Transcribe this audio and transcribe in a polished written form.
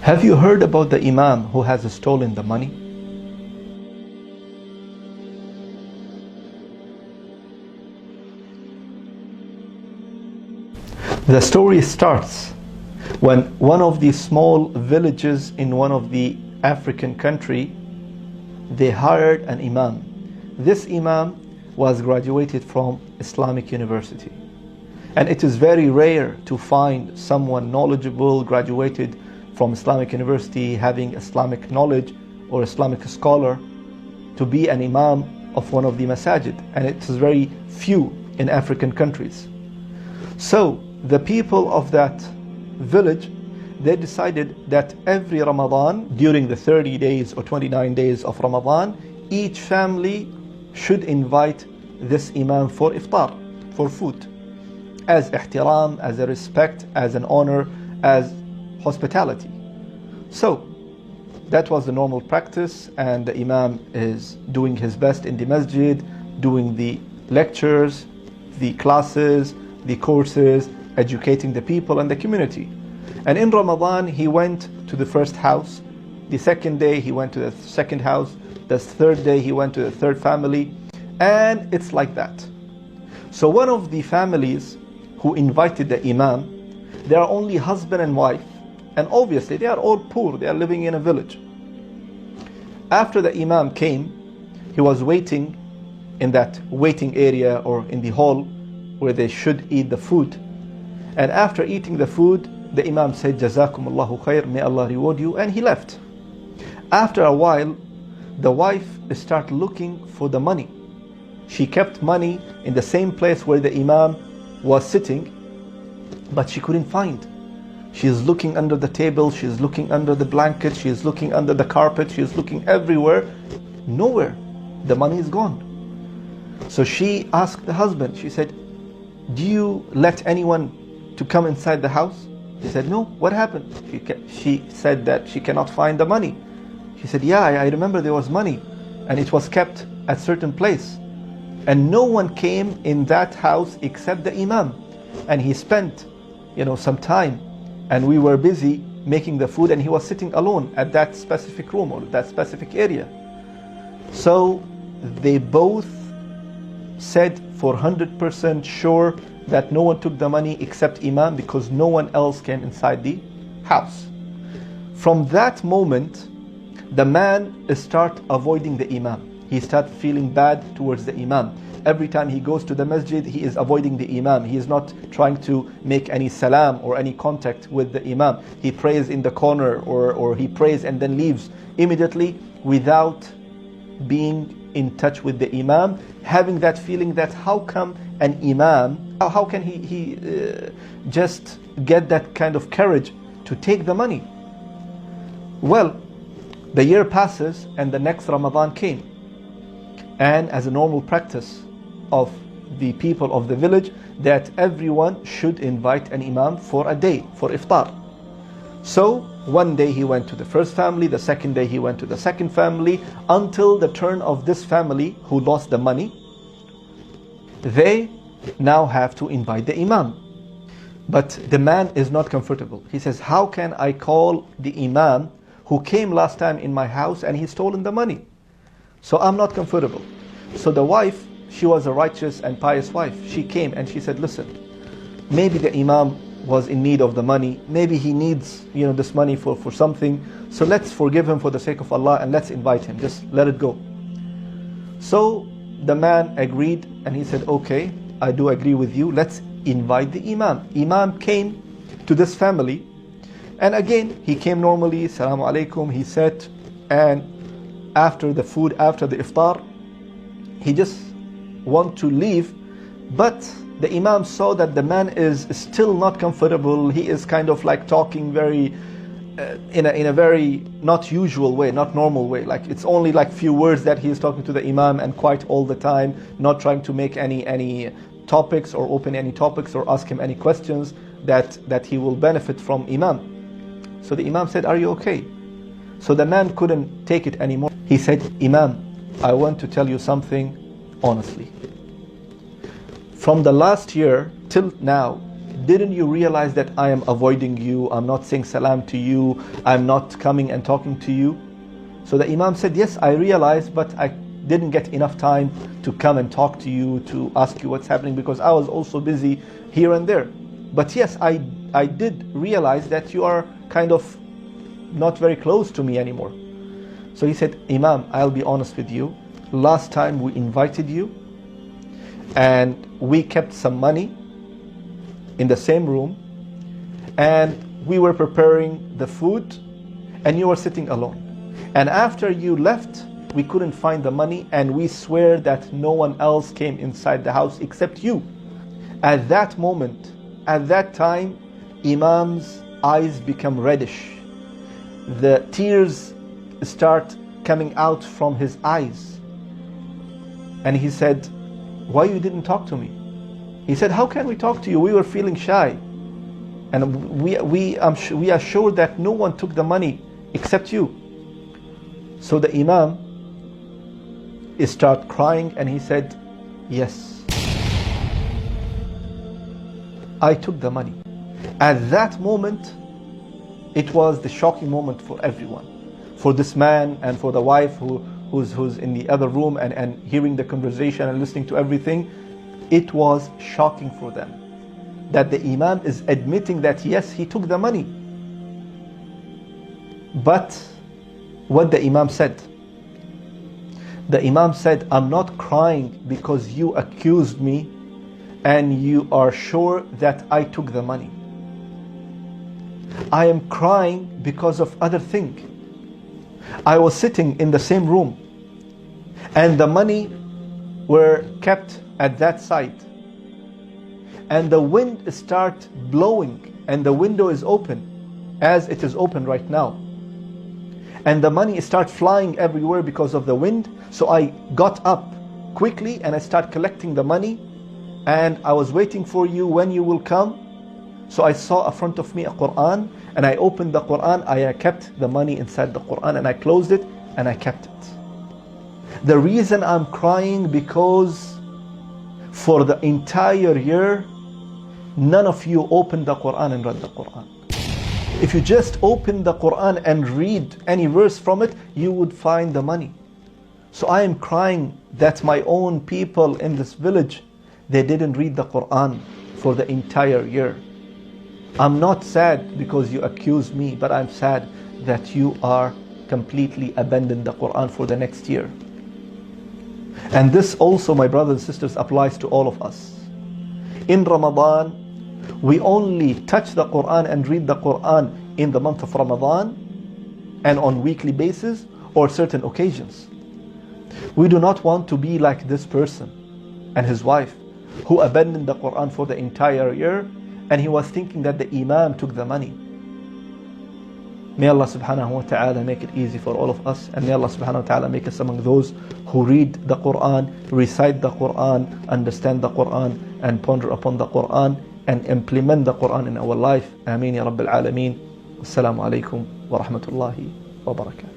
Have you heard about the Imam who has stolen the money? The story starts when one of the small villages in one of the African country, they hired an Imam. This Imam was graduated from Islamic University. And it is very rare to find someone knowledgeable, graduated from Islamic University, having Islamic knowledge or Islamic scholar, to be an Imam of one of the masajid. And it is very few in African countries. So the people of that village, they decided that every Ramadan, during the 30 days or 29 days of Ramadan, each family should invite this Imam for iftar, for food, as ihtiram, as a respect, as an honor, as hospitality. So that was the normal practice, and the Imam is doing his best in the masjid, doing the lectures, the classes, the courses, educating the people and the community. And in Ramadan, he went to the first house. The second day, he went to the second house. The third day, he went to the third family. And it's like that. So one of the families who invited the Imam, they are only husband and wife. And obviously, they are all poor. They are living in a village. After the Imam came, he was waiting in that waiting area or in the hall where they should eat the food. And after eating the food, the Imam said, Jazakumullahu khair, may Allah reward you, and he left. After a while, the wife started looking for the money. She kept money in the same place where the Imam was sitting, but she couldn't find. She is looking under the table, she is looking under the blanket, she is looking under the carpet, she is looking everywhere. Nowhere. The money is gone. So she asked the husband, she said, do you let anyone to come inside the house? He said, no. What happened? She said that she cannot find the money. She said, yeah, I remember there was money and it was kept at certain place. And no one came in that house except the Imam. And he spent, some time, and we were busy making the food, and he was sitting alone at that specific room or that specific area. So they both said for 100% sure that no one took the money except Imam, because no one else came inside the house. From that moment, the man start avoiding the Imam. He started feeling bad towards the Imam. Every time he goes to the masjid, he is avoiding the Imam. He is not trying to make any salam or any contact with the Imam. He prays in the corner or he prays and then leaves immediately without being in touch with the Imam, having that feeling that how come an Imam, how can he just get that kind of courage to take the money? Well, the year passes and the next Ramadan came. And as a normal practice of the people of the village, that everyone should invite an Imam for a day, for iftar. So one day he went to the first family, the second day he went to the second family, until the turn of this family who lost the money. They now have to invite the Imam. But the man is not comfortable. He says, how can I call the Imam who came last time in my house and he's stolen the money? So I'm not comfortable. So the wife, she was a righteous and pious wife. She came and she said, listen, maybe the Imam was in need of the money. Maybe he needs, this money for something. So let's forgive him for the sake of Allah and let's invite him. Just let it go. So the man agreed and he said, okay, I do agree with you. Let's invite the Imam. Imam came to this family. And again, he came normally. Assalamu alaikum. He sat, and after the food, after the iftar, he just want to leave, but the Imam saw that the man is still not comfortable. He is kind of like talking very in a very not usual way, not normal way. Like it's only like few words that he is talking to the Imam, and quite all the time, not trying to make any topics or open any topics or ask him any questions that he will benefit from Imam. So the Imam said, are you okay? So the man couldn't take it anymore. He said, Imam, I want to tell you something honestly. From the last year till now, didn't you realize that I am avoiding you? I'm not saying salam to you. I'm not coming and talking to you. So the Imam said, yes, I realized, but I didn't get enough time to come and talk to you, to ask you what's happening, because I was also busy here and there. But yes, I did realize that you are kind of not very close to me anymore. So he said, Imam, I'll be honest with you. Last time we invited you and we kept some money in the same room and we were preparing the food and you were sitting alone. And after you left, we couldn't find the money and we swear that no one else came inside the house except you. At that moment, at that time, Imam's eyes become reddish. The tears start coming out from his eyes. And he said, why you didn't talk to me? He said, how can we talk to you? We were feeling shy. And we are sure that no one took the money except you. So the Imam started crying and he said, yes, I took the money. At that moment, it was the shocking moment for everyone. For this man and for the wife who's in the other room and hearing the conversation and listening to everything, it was shocking for them that the Imam is admitting that yes, he took the money. But what the Imam said? The Imam said, I'm not crying because you accused me and you are sure that I took the money. I am crying because of other thing. I was sitting in the same room and the money were kept at that side. And the wind started blowing and the window is open as it is open right now. And the money started flying everywhere because of the wind. So I got up quickly and I started collecting the money. And I was waiting for you when you will come. So I saw in front of me a Quran and I opened the Quran. I kept the money inside the Quran and I closed it and I kept it. The reason I'm crying because for the entire year, none of you opened the Quran and read the Quran. If you just open the Quran and read any verse from it, you would find the money. So I am crying that my own people in this village, they didn't read the Quran for the entire year. I'm not sad because you accuse me, but I'm sad that you are completely abandoned the Quran for the next year. And this also, my brothers and sisters, applies to all of us. In Ramadan, we only touch the Quran and read the Quran in the month of Ramadan and on weekly basis or certain occasions. We do not want to be like this person and his wife who abandoned the Quran for the entire year and he was thinking that the Imam took the money. May Allah subhanahu wa ta'ala make it easy for all of us, and may Allah subhanahu wa ta'ala make us among those who read the Quran, recite the Quran, understand the Quran, and ponder upon the Quran and implement the Quran in our life. Ameen ya Rabbil Alameen. Assalamu alaikum wa rahmatullahi wa barakatuh.